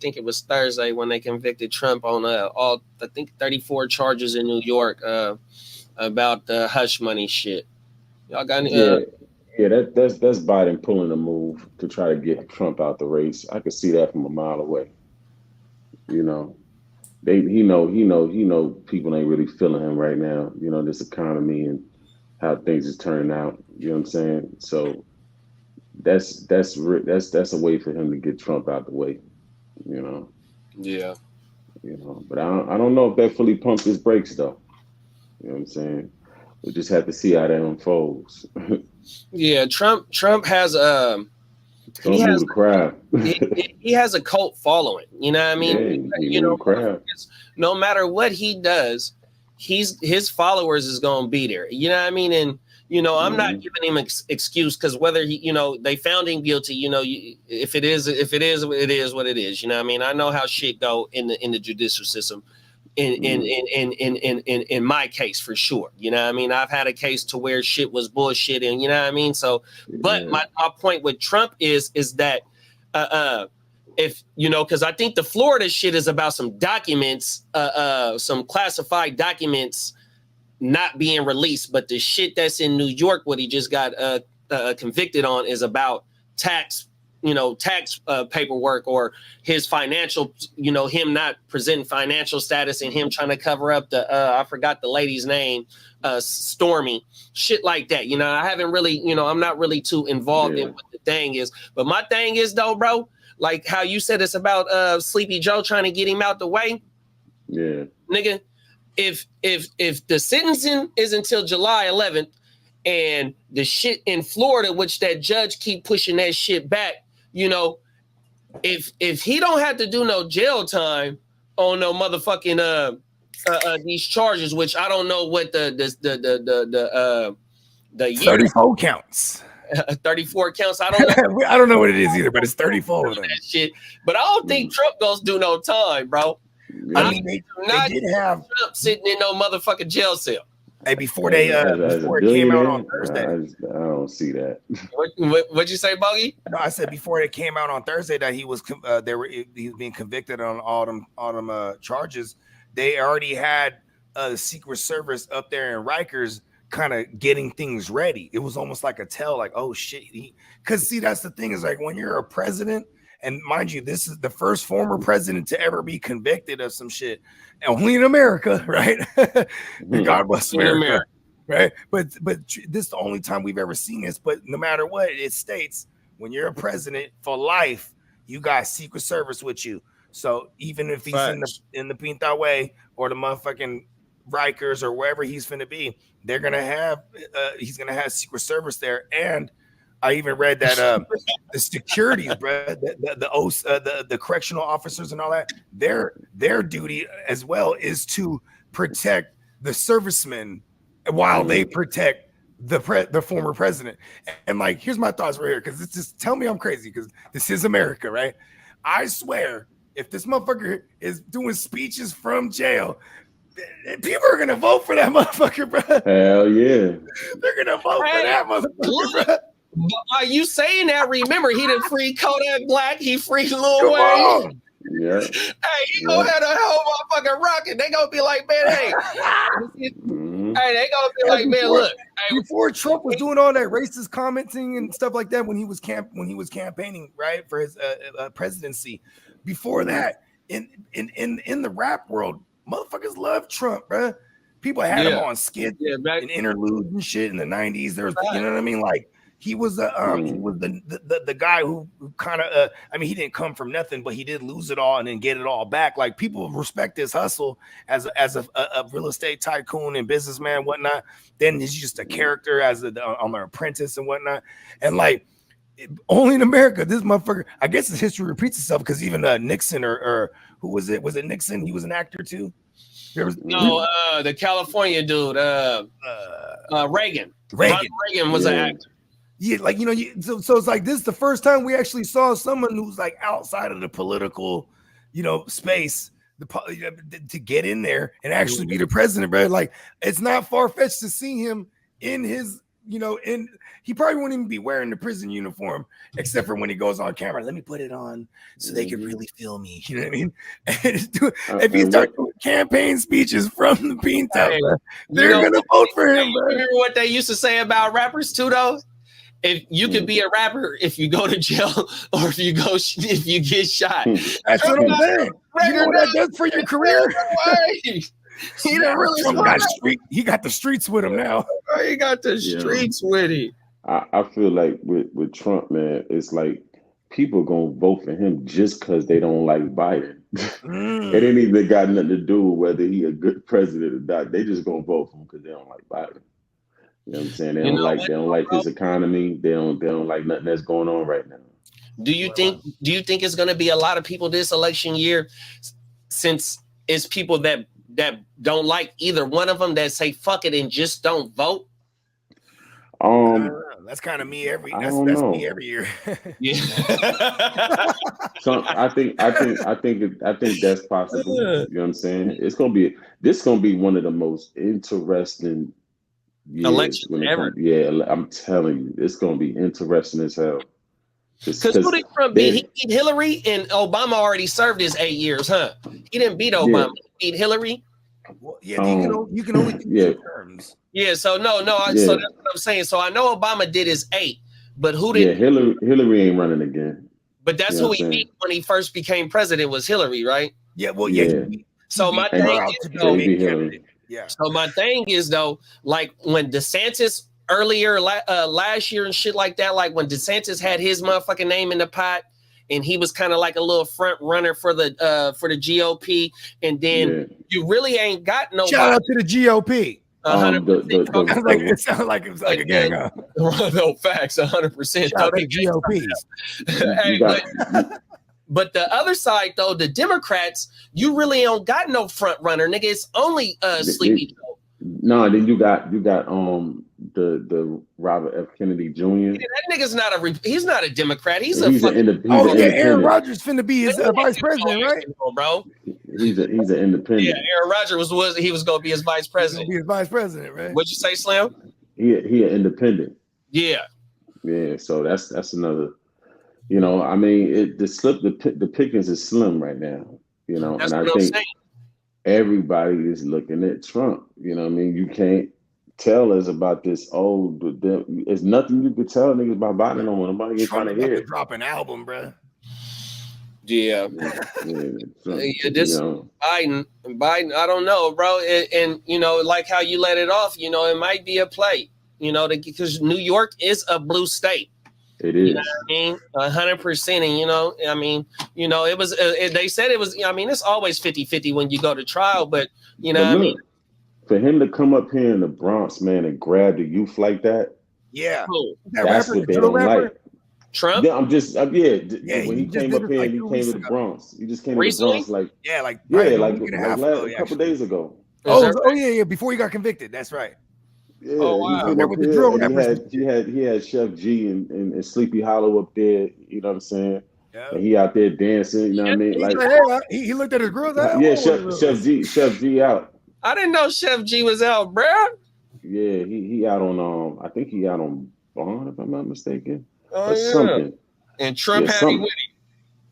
think it was Thursday when they convicted Trump on all I think 34 charges in New York about the hush money shit. Y'all got any? Yeah, yeah, that's Biden pulling a move to try to get Trump out the race. I could see that from a mile away. You know, he know people ain't really feeling him right now. You know, this economy and how things is turning out. You know what I'm saying? So that's a way for him to get Trump out the way. You know, Yeah. But I don't know if that fully pumped his brakes though. You know what I'm saying? We'll just have to see how that unfolds. Yeah, Trump has he Trump move has the crowd. he has a cult following. You know what I mean? Yeah, he You move know, the crowd. no matter what he does, his followers is gonna be there. You know what I mean? And I'm not Hmm. giving him excuse because whether he, they found him guilty. If it is, it is what it is. You know what I mean? I know how shit go in the judicial system. Hmm. In my case for sure. You know what I mean? I've had a case to where shit was bullshit and you know what I mean? So but Yeah, my point with Trump is that if because I think the Florida shit is about some documents, some classified documents not being released, but the shit that's in New York, what he just got convicted on, is about tax, tax paperwork or his financial, him not presenting financial status and him trying to cover up the, I forgot the lady's name, Stormy, shit like that. I haven't really, I'm not really too involved in yeah, what the thing is, but my thing is though, bro, like how you said it's about Sleepy Joe trying to get him out the way, yeah. nigga. If the sentencing is until July 11th and the shit in Florida, which that judge keep pushing that shit back, if he don't have to do no jail time on no motherfucking these charges, which I don't know what the year 34 counts. 34 counts. I don't know. I don't know what it is either, but it's 34 of them. That shit. But I don't think Trump goes do no time, bro. Yeah. I mean, they did have Trump sitting in no motherfucking jail cell. Hey, before as a before it came out billionaire, on Thursday. I don't see that. What'd you say, Bogey? No, I said before it came out on Thursday that he was he was being convicted on all them charges. They already had the Secret Service up there in Rikers kind of getting things ready. It was almost like a tell, like, oh shit. Because see, that's the thing is like when you're a president, and mind you, this is the first former president to ever be convicted of some shit, only in America, right? God bless America. Right, but this is the only time we've ever seen this. But no matter what, it states when you're a president for life, you got Secret Service with you. So even if he's in the Pinta Way or the motherfucking Rikers or wherever he's finna be, they're gonna have he's gonna have Secret Service there. And I even read that the securities, bro, the correctional officers and all that, their duty as well is to protect the servicemen while they protect the former president. And like, here's my thoughts right here, because it's just, tell me I'm crazy, because this is America, right? I swear, if this motherfucker is doing speeches from jail, people are gonna vote for that motherfucker, bro. Hell yeah, they're gonna vote for that motherfucker, bro. Are you saying that? Remember, he done free Kodak Black, he free Lil Wayne. Yeah. Hey, he gonna have the whole motherfucking rocket. They gonna be like, man, hey. Hey, they gonna be like, man, look. Hey, before Trump was doing all that racist commenting and stuff like that when he was campaigning, right, for his presidency. Before that, in the rap world, motherfuckers love Trump, bro. People had him on skits and interludes and shit in the 90s. There was, you know what I mean? Like, he was the guy who kind of I mean, he didn't come from nothing, but he did lose it all and then get it all back. Like, people respect his hustle as a real estate tycoon and businessman and whatnot. Then he's just a character as on The Apprentice and whatnot. And like, only in America, this motherfucker, I guess his history repeats itself, because even Nixon or who was it? Was it Nixon? He was an actor too. The California dude, Reagan. Reagan was an actor. Yeah, like, so it's like, this is the first time we actually saw someone who's like outside of the political, space to get in there and actually be the president, bro. Like, it's not far-fetched to see him in his and he probably won't even be wearing the prison uniform except for when he goes on camera. Let me put it on so they can really feel me. You know what I mean? If he starts doing campaign speeches from the bean tub, they're gonna vote for him. Bro. Remember what they used to say about rappers too, though? If you could be a rapper if you go to jail or if you get shot. That's what I'm saying. You know what that does for your career? He got the streets with him now. He got the streets with him. I feel like with Trump, man, it's like people gonna vote for him just because they don't like Biden. It ain't even got nothing to do with whether he a good president or not. They just gonna vote for him because they don't like Biden. You know what I'm saying? They don't like his economy. They don't like nothing that's going on right now. Do you think it's gonna be a lot of people this election year, since it's people that don't like either one of them that say fuck it and just don't vote? That's kind of me every. I That's know. me every year. Yeah. So I think that's possible. You know what I'm saying? This gonna be one of the most interesting elections ever. I'm telling you, it's gonna be interesting as hell. Because who did Trump beat? He beat Hillary, and Obama already served his 8 years, huh? He didn't beat Obama. He beat Hillary. Well, you can only do 2 terms. Yeah, so so that's what I'm saying. So I know Obama did his 8, but who did? Yeah, Hillary ain't running again. But that's who he beat when he first became president, was Hillary, right? Yeah, well, So my thing is, so my thing is though, like when DeSantis earlier last year and shit like that, like when DeSantis had his motherfucking name in the pot, and he was kind of like a little front runner for the GOP, and then you really ain't got no. Shout out to the GOP. 100%. It sounded like it was like a gang up. No facts, 100%. Shout out to GOPs. But the other side though, the Democrats, you really don't got no front runner, nigga. It's only Sleepy Joe. No, then you got the Robert F. Kennedy Jr. Yeah, that nigga's he's not a Democrat. He's independent. Aaron Rodgers finna be his vice president, right? Bro. He's an independent. Yeah, Aaron Rodgers was gonna be his vice president. Be his vice president, right? What'd you say, Slim? He an independent. Yeah. Yeah, so that's another. You know, I mean, the pickings is slim right now. You know, that's and what I I'm think saying. Everybody is looking at Trump. You know what I mean? You can't tell us about this old. There's nothing you could tell niggas about Biden no more. Nobody ain't trying to hear it. Drop an album, bro. Yeah. Biden, I don't know, bro. And you know, like how you let it off, you know, it might be a play, you know, because New York is a blue state. It is. You know what I mean? 100%. And, you know, I mean, you know, it was, they said it was, I mean, it's always 50-50 when you go to trial, but, you know what I mean? For him to come up here in the Bronx, man, and grab the youth like that. Yeah. That's what they don't like. Trump? Yeah, I'm just, when he came up here, he came to the Bronx. He just came to the Bronx like a couple days ago. Yeah. Before he got convicted. That's right. Yeah, he had Chef G and Sleepy Hollow up there, you know what I'm saying? Yep. And he out there dancing, you know what I mean? Like he looked at his girls out. Yeah, Chef G out. I didn't know Chef G was out, bro. Yeah, he out on I think he out on Bond, if I'm not mistaken. Or something. And Trump had him with him.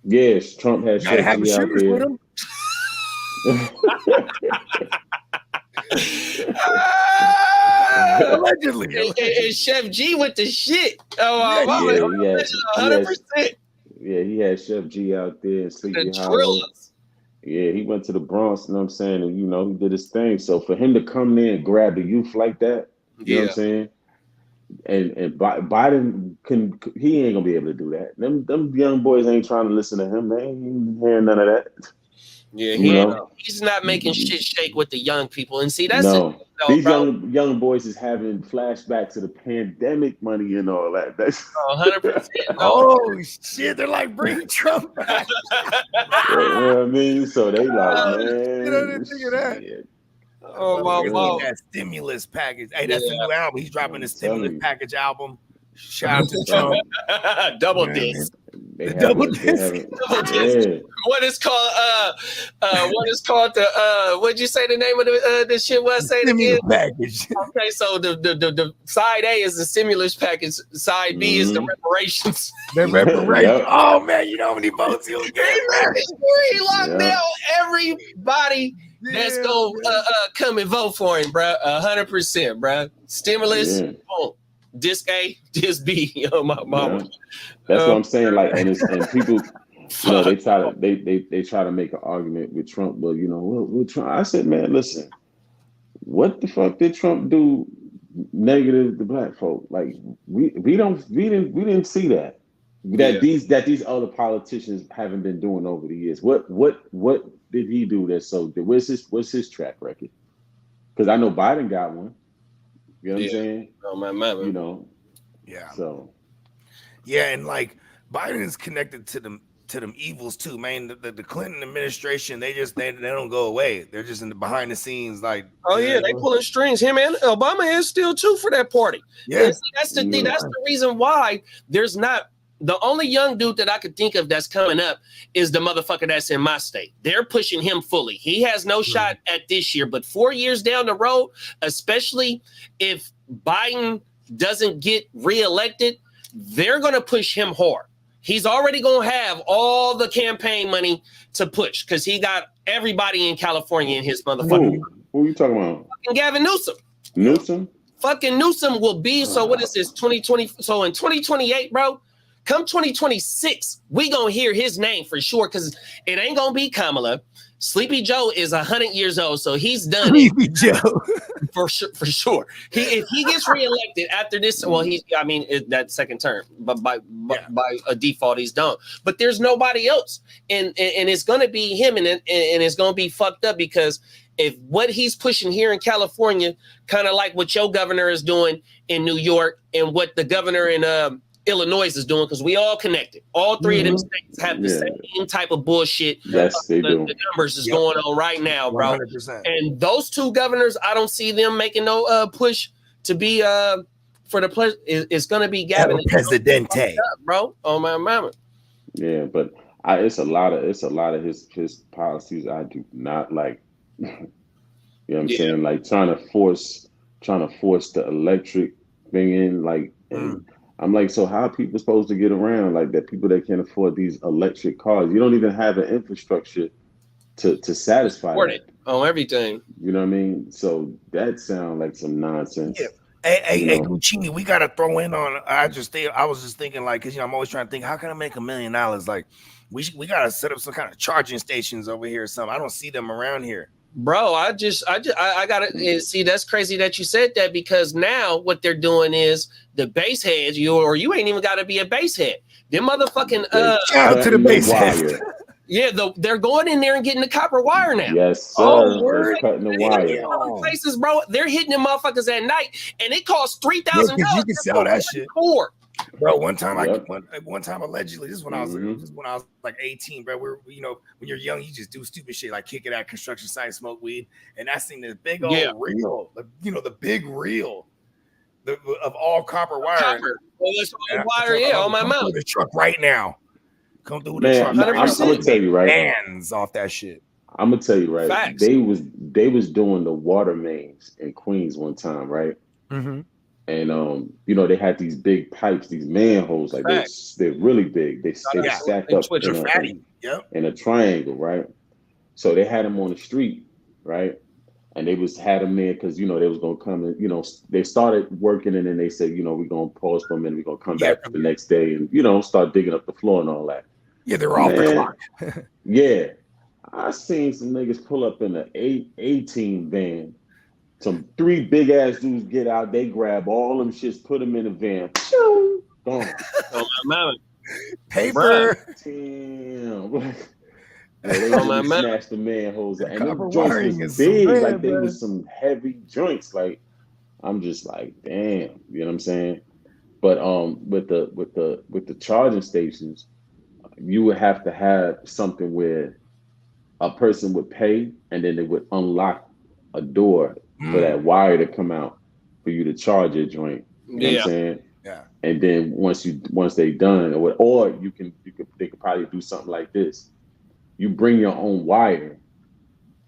Yes, Trump had Chef G out there. With him. Allegedly. And Chef G with the shit. 100%. Yeah, he had Chef G out there and Sleepy Hollow. Yeah, he went to the Bronx, you know what I'm saying? And, you know, he did his thing. So for him to come there and grab the youth like that, you know what I'm saying? And Biden he ain't gonna be able to do that. Them young boys ain't trying to listen to him. They ain't hearing none of that. Yeah, he's not making shit shake with the young people. And see, that's these young boys is having flashbacks to the pandemic money and all that. That's 100%. Oh shit, they're like, bring Trump back. You know what I mean? So they like, man, you know, they think of that. Shit. Oh my God. That stimulus package. Hey, that's the new album. He's dropping the stimulus package album. Shout out to Trump. Double this. They double haven't. disc. What is called the what'd you say the name of the shit was? Say it again. Package. Okay, so the side A is the stimulus package, side B is the reparations. The reparations. Oh man, you know how many votes he'll get, man. He locked down everybody that's gonna come and vote for him, bro. 100%, bro. Stimulus, disc A, disc B. Yo, my mama. That's what I'm saying. Like, and people, you know, they try to make an argument with Trump. Well, you know, what Trump? I said, man, listen, what the fuck did Trump do negative to black folk? Like, we didn't see that. These other politicians haven't been doing over the years. What did he do that's so good? What's his track record? Because I know Biden got one. You know what I'm saying? Oh my man. You know. Yeah. So. Yeah, and like Biden is connected to them evils too, man. The Clinton administration, they don't go away. They're just in the behind the scenes, like they pulling strings. Him and Obama is still too for that party. Yeah, that's the thing. That's the reason why there's not. The only young dude that I could think of that's coming up is the motherfucker that's in my state. They're pushing him fully. He has no shot at this year, but 4 years down the road, especially if Biden doesn't get reelected, they're going to push him hard. He's already going to have all the campaign money to push because he got everybody in California in his motherfucker. Who are you talking about? Fucking Gavin Newsom. Newsom? Fucking Newsom will be, so what is this, 2020? So in 2028, bro, come 2026, we going to hear his name for sure because it ain't going to be Kamala. Sleepy Joe is 100 years old, so he's done. Sleepy Joe. For sure. If he gets reelected after this, well, that second term, but by a default, he's done. But there's nobody else, and it's gonna be him, and it's gonna be fucked up because if what he's pushing here in California, kind of like what your governor is doing in New York, and what the governor in Illinois is doing, because we all connected. All three of them states have the same type of bullshit. Yes, they do. The numbers is going on right now, bro. 100%. And those two governors, I don't see them making no push to be for the place. It's going to be Gavin Presidente, bro. Oh my mama. Yeah, but it's a lot of his policies I do not like. You know what I'm saying? Like trying to force the electric thing in, like. And I'm like, so how are people supposed to get around like that? People that can't afford these electric cars, you don't even have an infrastructure to satisfy it on everything. You know what I mean? So that sounds like some nonsense. Yeah. Hey, Guccinni, we gotta throw in on. I was just thinking, like, because I'm always trying to think, how can I make $1 million? Like, we gotta set up some kind of charging stations over here or something. I don't see them around here. Bro, I gotta see. That's crazy that you said that, because now what they're doing is the base heads. You ain't even got to be a base head. Them motherfucking shout out to the base heads. Yeah, they're going in there and getting the copper wire now. Yes, sir. They're cutting the wire. Places, bro, they're hitting them motherfuckers at night, and it costs $3,000. You can sell that shit. Bro, one time allegedly, this is when I was like 18, bro. When you're young, you just do stupid shit like kick it at construction site, smoke weed, and I seen this big old reel, the big reel of all copper wire. Copper. Well, that's wire, on my mouth. The truck right now. Come through with the truck. I'm gonna tell you right. Hands off that shit. I'm gonna tell you right. Facts. They was doing the water mains in Queens one time, right? Mm-hmm. And they had these big pipes, these manholes, like they're really big. They stack up in a triangle, right? So they had them on the street, right? And they had them there because they was gonna come and they started working, and then they said, we're gonna pause for a minute, we're gonna come back the next day and start digging up the floor and all that. Yeah, they were off the clock. Yeah, I seen some niggas pull up in an 18 van. Some 3 big ass dudes get out, they grab all them shits, put them in the van. Gone. Paper. Damn. They snatched the manholes. And them joints was big, like they was some heavy joints. Like, I'm just like, damn, you know what I'm saying? But with the charging stations, you would have to have something where a person would pay and then they would unlock a door for that wire to come out for you to charge your joint. You know what I'm saying? Yeah. And then once they done, or they could probably do something like this. You bring your own wire,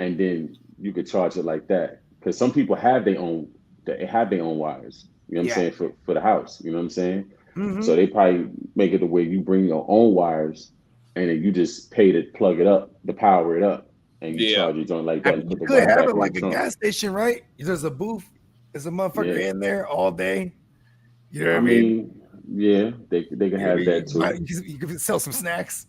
and then you could charge it like that. Because some people have their own wires. You know what I'm saying, for the house. You know what I'm saying? Mm-hmm. So they probably make it the way you bring your own wires, and then you just pay to plug it up, to power it up, and you charge it on like that. You could have it like a gas station, right? There's a booth. There's a motherfucker in there all day. You know what I mean? Yeah, they can have that too. You can sell some snacks.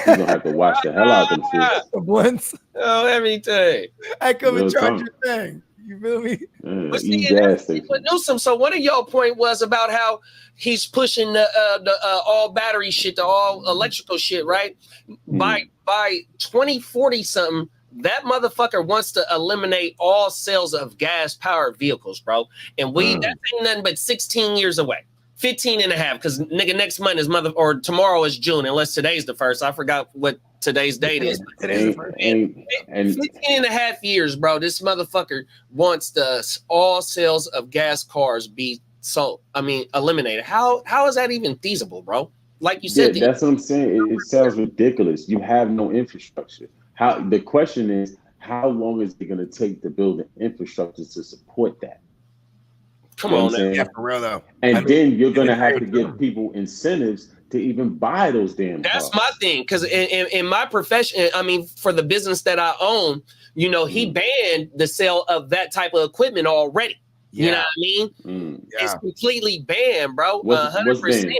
You're gonna have to watch the hell out of them shit. Once. Oh, everything. I come and charge your thing. You feel me? But Newsom, so one of your point was about how he's pushing the all battery shit, the all electrical shit, right? By 2040 something, that motherfucker wants to eliminate all sales of gas powered vehicles, bro. And that ain't nothing but 16 years away. 15 and a half, because nigga, next month is tomorrow is June, unless today's the first. I forgot what today's date is. And 15 and a half years, bro. This motherfucker wants all sales of gas cars be eliminated. How is that even feasible, bro? Like you said, that's what I'm saying. It sounds ridiculous. You have no infrastructure. The question is, how long is it going to take to build the infrastructure to support that? Come on, yeah, for real though. And then you're gonna have to give people incentives to even buy those damn cars. That's my thing, because in my profession, for the business that I own, he banned the sale of that type of equipment already. Yeah. You know what I mean? It's completely banned, bro. 100%.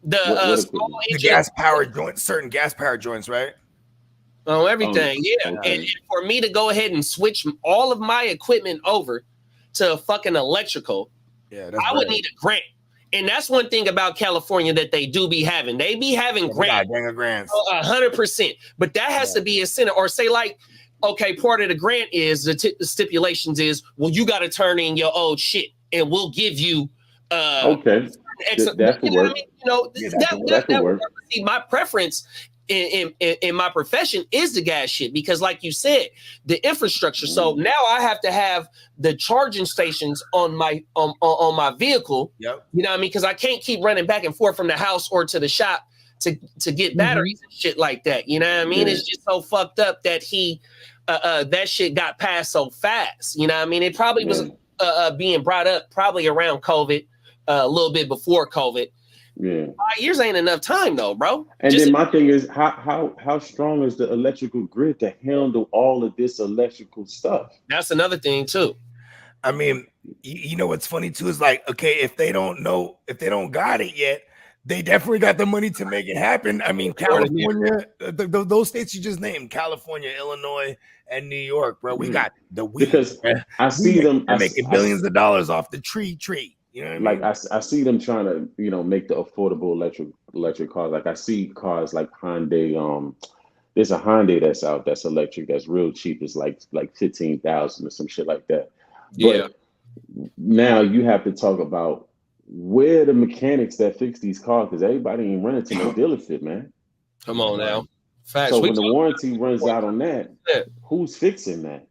The gas powered joints, certain gas powered joints, right? Oh, everything, yeah. Okay. And for me to go ahead and switch all of my equipment over to fucking electrical. I would need a grant. And that's one thing about California that they do be having. They be having grants. 100%. But that has to be a incentive. Or say like, okay, part of the grant is the stipulations is, well, you got to turn in your old shit and we'll give you that could work. That could work. See, my preference in my profession is the gas shit, because like you said, the infrastructure. So now I have to have the charging stations on my vehicle. Yep. You know what I mean? Because I can't keep running back and forth from the house or to the shop to get batteries and shit like that. You know what I mean? It's just so fucked up that that shit got passed so fast. You know what I mean? It probably was being brought up probably around COVID, a little bit before COVID. Yeah, 5 years ain't enough time though, bro. And then my thing is, how strong is the electrical grid to handle all of this electrical stuff? That's another thing too. I mean, you know what's funny too is like, okay, if they don't got it yet, they definitely got the money to make it happen. I mean, California, those states you just named, California, Illinois, and New York, bro. We got the weed. Because I see them making billions of dollars off the tree. You know what I mean? I see them trying to, make the affordable electric cars. Like I see cars like Hyundai. There's a Hyundai that's out that's electric, that's real cheap. It's like 15,000 or some shit like that. Yeah. But now you have to talk about where the mechanics that fix these cars, because everybody ain't running to no dealership, man. Come on now. Facts. So when the warranty runs out on that, who's fixing that?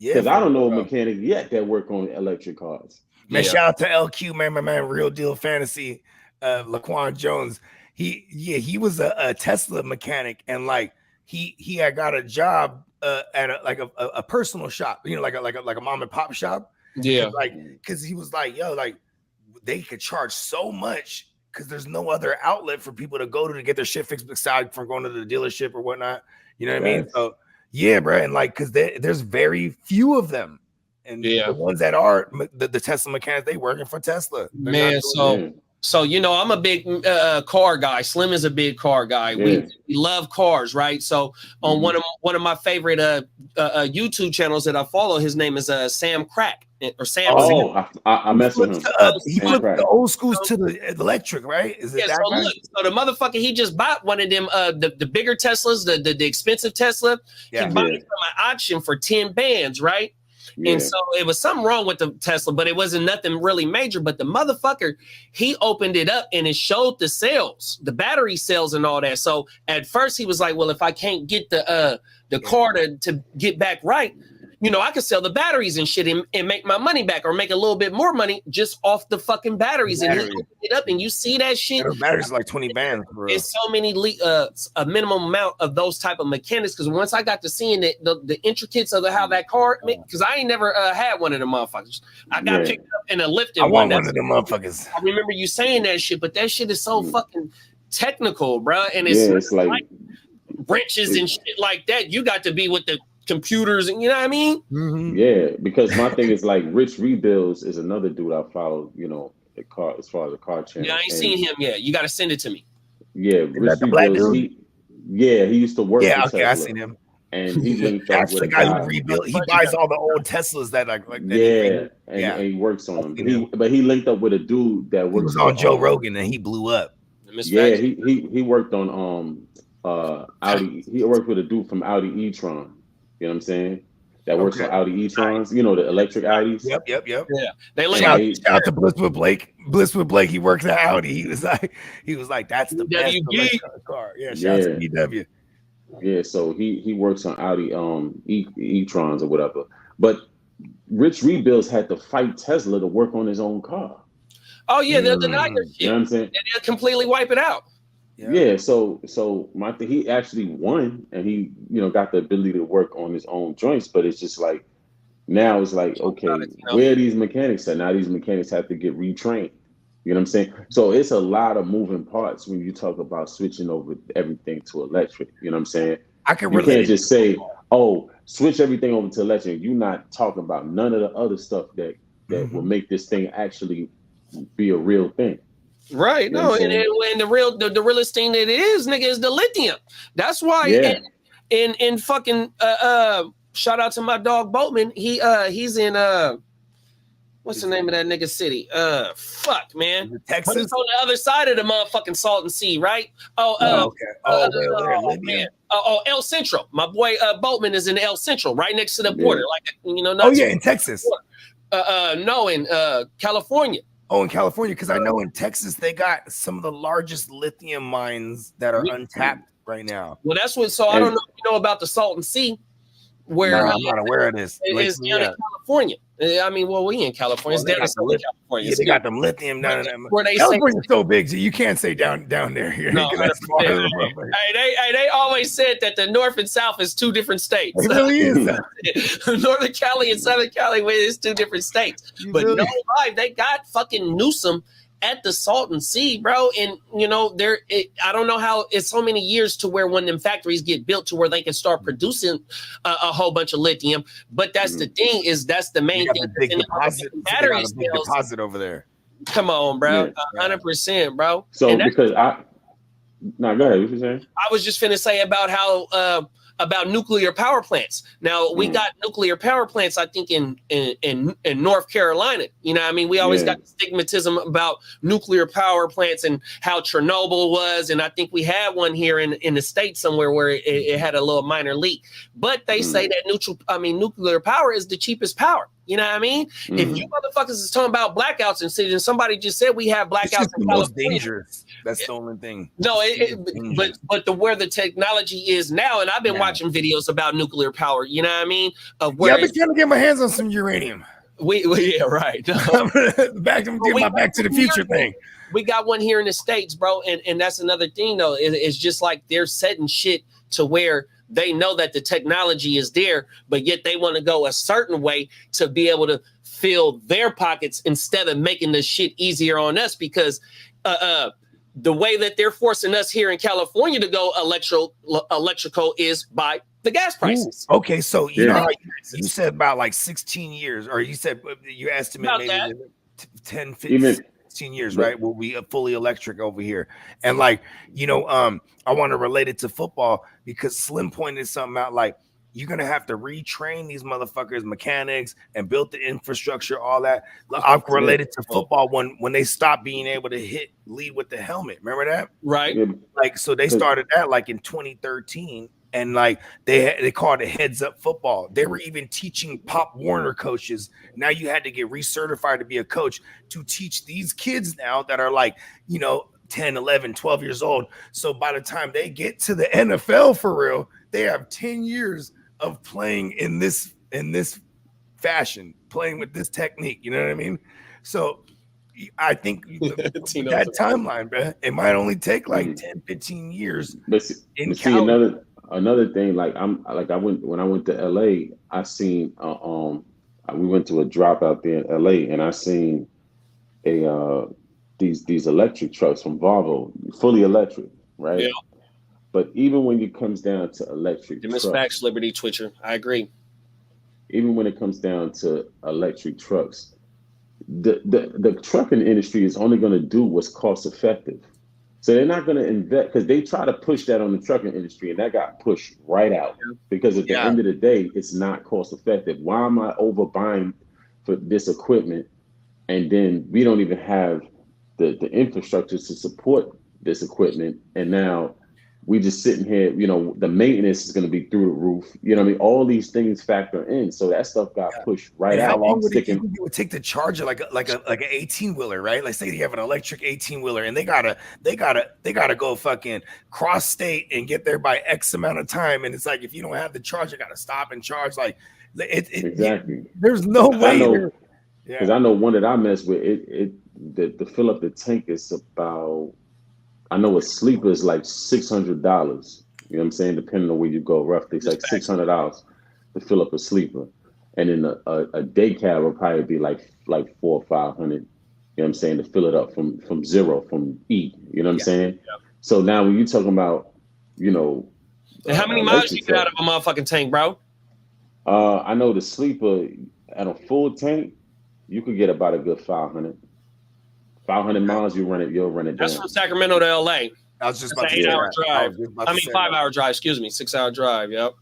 Yeah. Because I don't know a mechanic yet that work on electric cars. Man, shout out to LQ, man, my man, Real Deal Fantasy, Laquan Jones. He was a Tesla mechanic, and like he had got a job at a personal shop, like a mom and pop shop. Yeah, because he was like, yo, like they could charge so much because there's no other outlet for people to go to get their shit fixed aside from going to the dealership or whatnot. You know what I mean? So yeah, bro, and like because there's very few of them. And the ones that are the Tesla mechanics, they working for Tesla. Man, so I'm a big car guy. Slim is a big car guy. We love cars, right? So on one of my favorite YouTube channels that I follow, his name is Sam Crack or Sam. I mess with him. He put the old schools to the electric, right? Is it that right? So the motherfucker, he just bought one of them the bigger Teslas, the expensive Tesla. He bought it from an auction for 10 bands, right? And so it was something wrong with the Tesla, but it wasn't nothing really major. But the motherfucker, he opened it up and it showed the cells, the battery cells and all that. So at first he was like, well, if I can't get the car to get back right, you know, I could sell the batteries and shit and make my money back or make a little bit more money just off the fucking batteries. And he opened it up and you see that shit. Those batteries are like 20 bands, bro. It's so many a minimum amount of those type of mechanics. Because once I got to seeing the intricates of how that car, because I ain't never had one of them motherfuckers. I got picked up in a lifted one. I want one. one of them motherfuckers. I remember you saying that shit, but that shit is so fucking technical, bro. And it's like wrenches and shit like that. You got to be with the computers and you know what I mean? Yeah, because my thing is like Rich Rebuilds is another dude I follow, you know, the car as far as the car channel. Yeah, I ain't seen him yet. You got to send it to me. Yeah, Rich Rebuilds. He used to work. Yeah, for okay, Tesla, I seen him. And he linked up That's with the guy who rebuilt. He buys all the old Teslas that like that. And he works on them. But he linked up with a dude that works on Joe Rogan and he blew up. Yeah, he worked on Audi. He worked with a dude from Audi e-tron. You know what I'm saying? That works on Audi e-trons. You know, the electric Audis. Yep. Yeah. They shout out to Bliss with Blake. Bliss with Blake. He works at Audi. He was like, that's the best electric car. Yeah. Shout out to BW. Yeah. So he works on Audi e-trons or whatever. But Rich Rebuilds had to fight Tesla to work on his own car. Oh yeah, they'll deny your shit. You know what I'm saying? They'll completely wipe it out. Yeah, so my thing, he actually won, and he, you know, got the ability to work on his own joints. But it's just like now it's like, okay, where are these mechanics at? Now these mechanics have to get retrained. You know what I'm saying? So it's a lot of moving parts when you talk about switching over everything to electric. You know what I'm saying? You can't just say, oh, switch everything over to electric. You're not talking about none of the other stuff that will make this thing actually be a real thing. Right. You know and the realest thing that it is, nigga, is the lithium. That's why in fucking shout out to my dog Boatman. He's in what's the name of that nigga city? Fuck, man. Texas. But it's on the other side of the motherfucking Salton Sea, right? El Centro. My boy Boatman is in El Centro, right next to the border. Like, you know, in Texas. No, in California. Oh, in California, because I know in Texas they got some of the largest lithium mines that are untapped right now. Well, that's what. So I don't know if you know about the Salton Sea, where I'm not aware of this. It's down in California. I mean, well, we in California. It's down in California. Yeah, they got them lithium down there. Where they California's so big, so you can't say down there. No, they always said that the North and South is two different states. It really is. Northern Cali and Southern Cali is two different states. But no lie, they got fucking Newsom at the Salton Sea, bro. And you know, I don't know how it's so many years to where when them factories get built to where they can start producing a whole bunch of lithium. But that's the thing, is that's the main thing. Big deposit, battery deposit over there. Come on, bro. 100%, bro. So because go ahead. What you saying? I was just finna say about how about nuclear power plants. Now we got nuclear power plants, I think in North Carolina. You know what I mean? We always got the stigmatism about nuclear power plants and how Chernobyl was. And I think we had one here in the States somewhere where it had a little minor leak. But they say that nuclear power is the cheapest power. You know what I mean? If you motherfuckers is talking about blackouts and cities, and somebody just said we have blackouts in the most dangerous. That's the only thing. No, but where the technology is now, and I've been watching videos about nuclear power. You know what I mean? I've been trying to get my hands on some uranium. Yeah, right. Back to the future thing. We got one here in the States, bro, and that's another thing though. It's just like they're setting shit to where they know that the technology is there, but yet they want to go a certain way to be able to fill their pockets instead of making this shit easier on us. Because the way that they're forcing us here in California to go electrical is by the gas prices. Ooh, okay, so you know how you said about like 16 years, or you said you estimate about maybe 10, 15, 16 years, right? We'll be fully electric over here. And like, you know, I want to relate it to football because Slim pointed something out, like you're going to have to retrain these motherfuckers, mechanics, and build the infrastructure, all that. I've related to football when they stopped being able to lead with the helmet. Remember that? Right. Like, so they started that like in 2013. And like they called it heads up football. They were even teaching Pop Warner coaches. Now you had to get recertified to be a coach to teach these kids now that are like, you know, 10, 11, 12 years old. So by the time they get to the NFL for real, they have 10 years of playing in this in this fashion, playing with this technique. You know what I mean? So I think that timeline, bro, it might only take like 10, 15 years. But see another thing, like when I went to LA, I seen we went to a drop out there in LA, and I seen these electric trucks from Volvo, fully electric, right? Yeah. But even when it comes down to electric trucks, Facts, Liberty Twitcher, I agree. Even when it comes down to electric trucks, the trucking industry is only going to do what's cost effective. So they're not going to invest, because they try to push that on the trucking industry, and that got pushed right out because at the end of the day, it's not cost effective. Why am I overbuying for this equipment, and then we don't even have the infrastructure to support this equipment, and now we just sitting here, the maintenance is going to be through the roof. You know what I mean? All these things factor in. So that stuff got pushed right out. How long would it take to charge it like an 18-wheeler, right? Like say you have an electric 18-wheeler and they gotta go fucking cross state and get there by X amount of time. And it's like, if you don't have the charge, you gotta stop and charge. Like exactly. There's no way. Because I know one that I mess with, to fill up the tank is about, I know a sleeper is like $600. You know what I'm saying? Depending on where you go, roughly, it's like $600 to fill up a sleeper, and then a day cab will probably be like $400 or $500. You know what I'm saying? To fill it up from zero, from E. You know what I'm saying? Yeah. So now when you're talking about, and how many miles you get out of a motherfucking tank, bro? I know the sleeper at a full tank, you could get about a good 500. 500 miles, you'll run it down. That's from Sacramento to LA. I was just about to 8-hour drive. 5-hour drive, excuse me, 6-hour drive. Yep.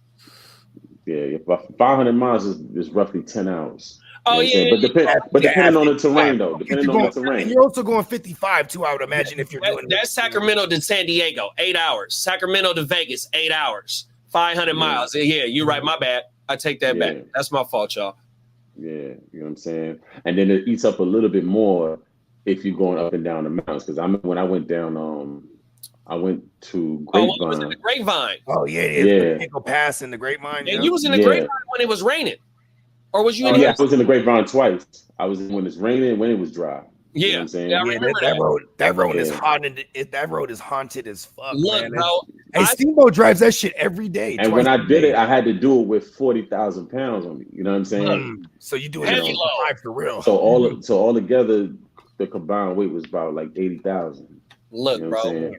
Yeah, 500 miles is roughly 10 hours. Oh, yeah. But depending on the terrain, though. Depending on the terrain. And you're also going 55 too, I would imagine, if you're doing that's Sacramento to San Diego, 8 hours. Sacramento to Vegas, 8 hours. 500 miles. Yeah, you're right. My bad. I take that back. That's my fault, y'all. Yeah, you know what I'm saying? And then it eats up a little bit more if you're going up and down the mountains. Because when I went down, I went to Grapevine. Oh, was in the Grapevine? Oh, yeah. Eagle Pass in the Grapevine. And you was in the Grapevine when it was raining? Or was you in I was in the Grapevine twice. I was in when it's raining and when it was dry. Yeah, you know what I'm saying? That road is haunted. That road is haunted as fuck. Look, man. bro. Hey, Steamboat drives that shit every day. And when I did it, I had to do it with 40,000 pounds on me. You know what I'm saying? So you doing it for real. So all together, the combined weight was about like 80,000. Look, bro.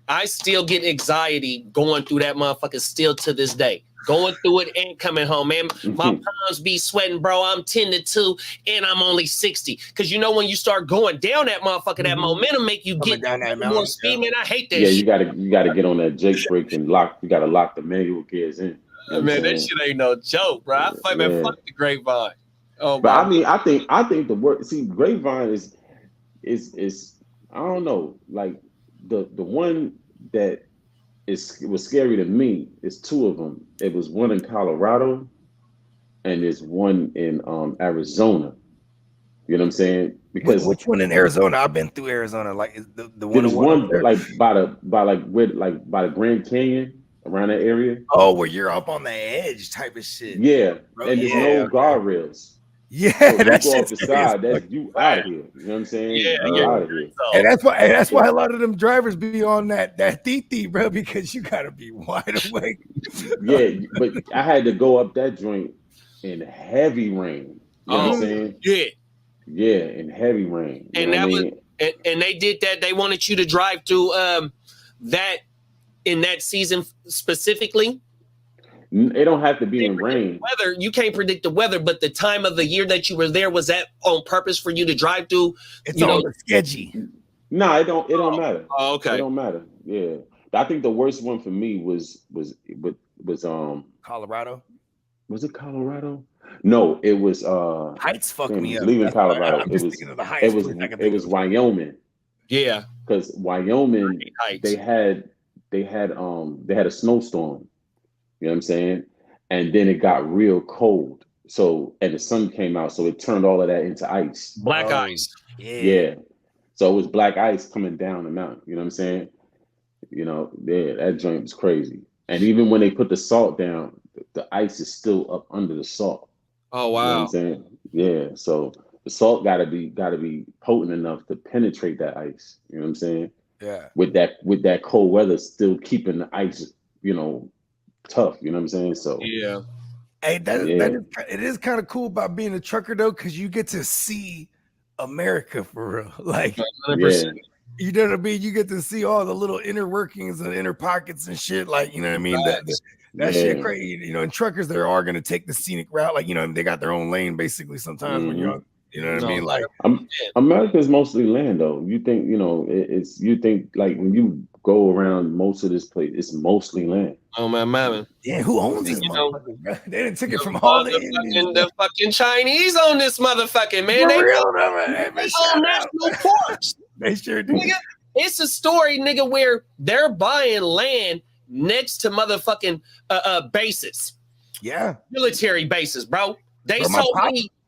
I still get anxiety going through that motherfucker still to this day. Going through it and coming home, man. My palms be sweating, bro. I'm 10-2 and I'm only 60. Because when you start going down that motherfucker, that momentum make you get down that more speed, man. I hate that shit. You gotta get on that Jake brake and you gotta lock the manual gears in. Man, that shit ain't no joke, bro. Fuck the Grapevine. Oh, but I mean, I think the work. See, Grapevine is I don't know, like the one that it was scary to me. It's two of them. It was one in Colorado, and there's one in Arizona. You know what I'm saying? Because which one in Arizona? I've been through Arizona. Like the one. There's one like by the Grand Canyon, around that area. Oh, where you're up on the edge, type of shit. Yeah, bro, and there's no guardrails. Yeah, so that's off the side. That's you out of here. You know what I'm saying? Yeah, out of here. And that's why a lot of them drivers be on that TT, bro, because you gotta be wide awake. Yeah, but I had to go up that joint in heavy rain. You know what I'm saying? Yeah, in heavy rain. And and they did that. They wanted you to drive through that in that season specifically. It don't have to be in rain. Weather, you can't predict the weather, but the time of the year that you were there, was that on purpose for you to drive through? It's on the sketchy. No, it don't matter. Oh, okay. It don't matter. Yeah. I think the worst one for me was Colorado. Was it Colorado? No, it was Heights fucked me up. Leaving Colorado. It was Wyoming. Yeah. Because Wyoming, they had a snowstorm. You know what I'm saying? And then it got real cold. So, and the sun came out. So it turned all of that into ice. Black ice. Yeah. So it was black ice coming down the mountain. You know what I'm saying? That joint was crazy. And even when they put the salt down, the ice is still up under the salt. Oh You know what wow. I'm saying? Yeah. So the salt gotta be potent enough to penetrate that ice. You know what I'm saying? Yeah. With that cold weather still keeping the ice, tough. You know what I'm saying? So Yeah. Hey, yeah. it is kind of cool about being a trucker though, because you get to see America for real. Like 100%. Yeah. you know what I mean? You get to see all the little inner workings and inner pockets and shit. Like, you know what I mean? That shit Yeah. crazy. You know, and truckers they are gonna take the scenic route. Like, you know, they got their own lane basically sometimes when you're hmm on, you know what I No, mean? Like, America's mostly land, though. You think, it's you think like when you go around most of this place, it's mostly land. oh my mama. yeah, who owns this You know, motherfucker, bro? They didn't took it from all the Indians. the fucking Chinese own this motherfucking man. For They real, though, man. Hey, man, own shout out. national parks. They sure do. Nigga, it's a story, nigga, where they're buying land next to motherfucking bases, Yeah. military bases, bro. They Bro,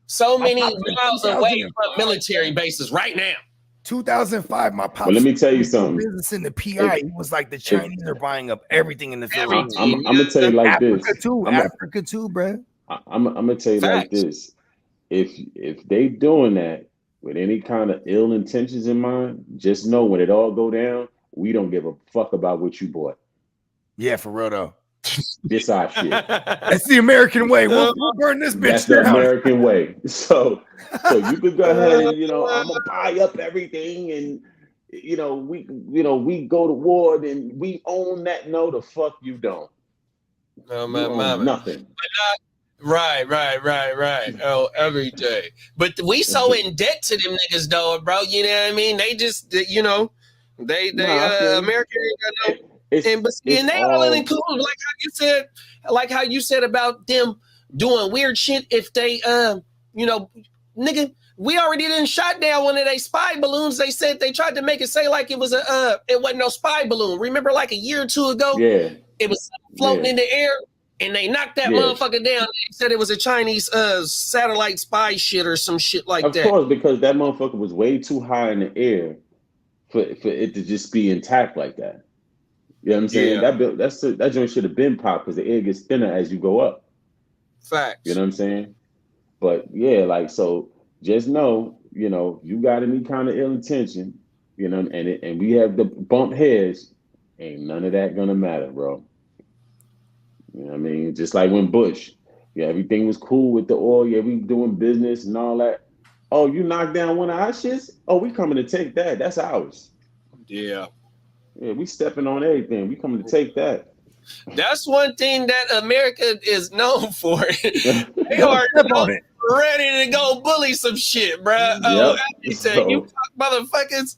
so many pops in miles away 2005, from military bases right now. 2005, my pops. But let me tell you was something. business in the PI. He was like, the Chinese are buying up everything in the Philippines. I'm gonna tell you like this. Africa too, bro. I'm gonna tell you like Facts. this. If they doing that with any kind of ill intentions in mind, just know when it all go down, we don't give a fuck about what you bought. Yeah, for real though. This our shit. That's the American way. We'll burn this bitch That's the down. American way. So you could go ahead and I'm gonna buy up everything, and we go to war and we own that. No, the fuck you don't. Oh You my own mama. nothing. Right. Oh, every day. But we so in debt to them niggas, though, bro. You know what I mean? They just, they Nah, America ain't got no. And they all include, like how you said about them doing weird shit. If they, nigga, we already done shot down one of their spy balloons. They said they tried to make it say like it was it wasn't no spy balloon. Remember, like a year or two ago, Yeah, it was floating in the air. And they knocked that motherfucker down. They said it was a Chinese satellite spy shit or some shit like that. Of course, because that motherfucker was way too high in the air for it to just be intact like that. You know what I'm saying? Yeah. That joint should have been popped because the air gets thinner as you go up. Facts. You know what I'm saying? But yeah, like, so just know, you got any kind of ill intention, and we have the bump heads, ain't none of that gonna matter, bro. You know what I mean? Just like when Bush, everything was cool with the oil. Yeah, we doing business and all that. Oh, you knocked down one of our shits? Oh, we coming to take that. That's ours. Yeah. Yeah, we stepping on everything. We coming to take that. That's one thing that America is known for. They are ready to go bully some shit, bro. Oh, you talk motherfuckers.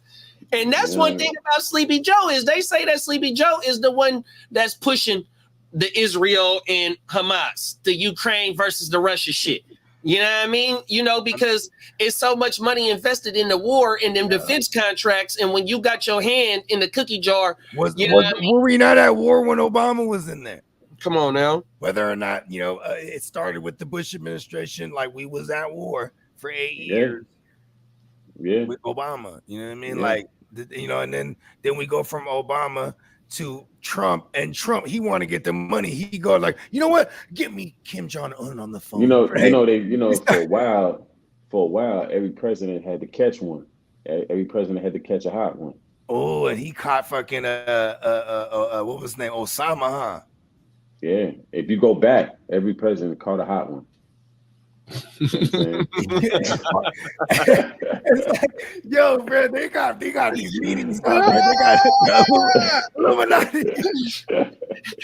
And that's one thing about Sleepy Joe is they say that Sleepy Joe is the one that's pushing the Israel and Hamas, the Ukraine versus the Russia shit. You know what I mean? Because it's so much money invested in the war and them defense contracts. And when you got your hand in the cookie jar, were we not at war when Obama was in there? Come on now. Whether or not, it started with the Bush administration, like we was at war for 8 years. Yeah. With Obama. You know what I mean? Like, and then we go from Obama to Trump, and Trump, he want to get the money. He go like, you know what? Get me Kim Jong-un on the phone. For a while, every president had to catch one. Every president had to catch a hot one. Oh, and he caught fucking what was his name? Osama, huh? Yeah. If you go back, every president caught a hot one. Yo, bro, they got these meetings out there. They got Illuminati.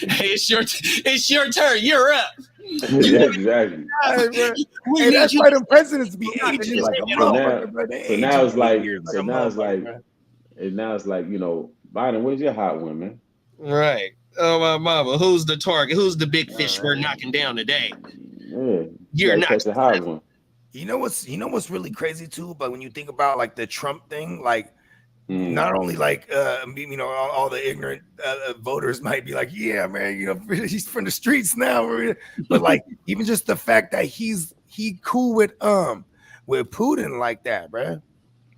Hey, it's your turn. You're up. Yeah, exactly. Hey, that's why the presidents be aging like a motherfucker. So now it's like, Biden, where's your hot one, man? Right. Oh my mama, who's the target? Who's the big fish we're knocking down today? Yeah, you're not the hot one. You know what's really crazy too? But when you think about like the Trump thing, like not only like all the ignorant voters might be like, yeah, man, he's from the streets now, but like even just the fact that he cool with Putin like that, bro.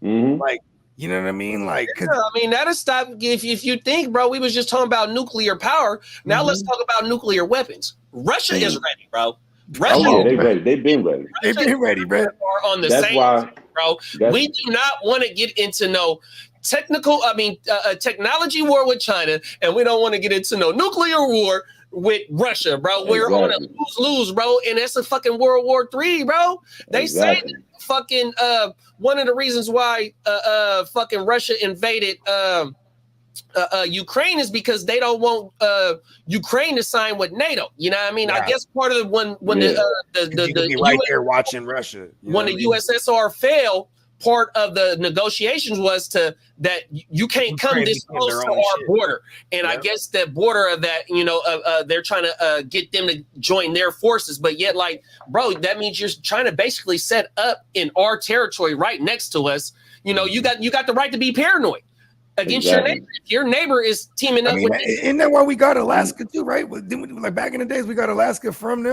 Mm-hmm. Like, you know what I mean? Like, that'll stop. If you think, bro, we was just talking about nuclear power. Now let's talk about nuclear weapons. Russia is ready, bro. Russia, Oh yeah, they ready. They've been ready. They've been ready, bro. Are on the That's same, why, bro. We do not want to get into no technology war with China, and we don't want to get into no nuclear war with Russia, bro. We're on a lose-lose, bro, and that's a fucking World War III, bro. They say that fucking one of the reasons why fucking Russia invaded Ukraine is because they don't want Ukraine to sign with NATO. You know what I mean? I guess part of when the right there watching Russia when the USSR fell, part of the negotiations was that you can't come this close to our border. And I guess that border of that, they're trying to get them to join their forces. But yet, like, bro, that means you're trying to basically set up in our territory right next to us. You know, you got the right to be paranoid against your neighbor. If your neighbor is teaming up with isn't that why we got Alaska too, right? Like back in the days, we got Alaska from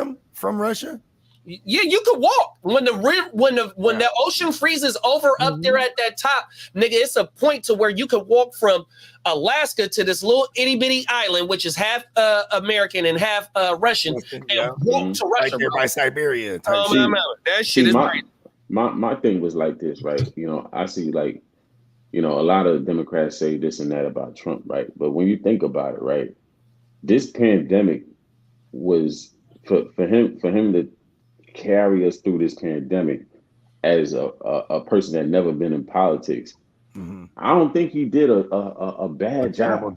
Russia. Yeah, you could walk when the ocean freezes over up there at that top, nigga. It's a point to where you could walk from Alaska to this little itty bitty island, which is half American and half Russian, and walk to Russia, right there by Siberia. That shit is crazy. My thing was like this, right? You know, I see like, a lot of Democrats say this and that about Trump, right? But when you think about it, right, this pandemic was for him to carry us through this pandemic as a person that never been in politics. I don't think he did a bad job.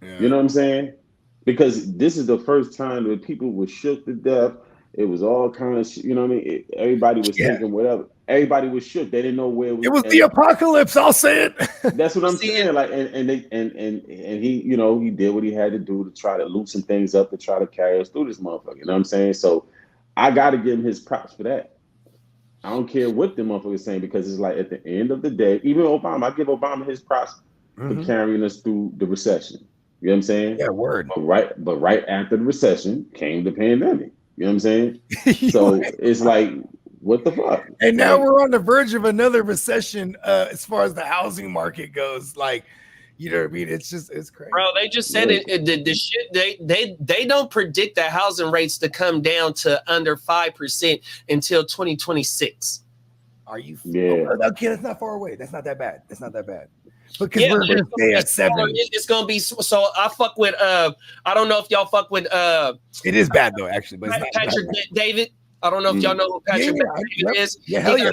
Yeah. You know what I'm saying? Because this is the first time that people were shook to death. It was all kind of, you know what I mean? Everybody was thinking whatever. Everybody was shook. They didn't know where it was. It was the apocalypse. I'll say it. That's what I'm saying. Like, and he, he did what he had to do to try to loosen things up to try to carry us through this motherfucker. You know what I'm saying? So I got to give him his props for that. I don't care what the motherfucker is saying, because it's like at the end of the day, even Obama, I give Obama his props for carrying us through the recession. You know what I'm saying? Yeah, word. But right after the recession came the pandemic. You know what I'm saying? So it's like, what the fuck? And now we're on the verge of another recession as far as the housing market goes. Like, you know what I mean? It's crazy. Bro, they just said the shit they don't predict the housing rates to come down to under 5% until 2026. Are you? Yeah. Okay, that's not far away. That's not that bad. Because we're gonna stay at 7. It's gonna be so. I fuck with I don't know if y'all fuck with It is bad though, actually, but it's Patrick David. I don't know if y'all know who Patrick David is. Yeah, hell yeah.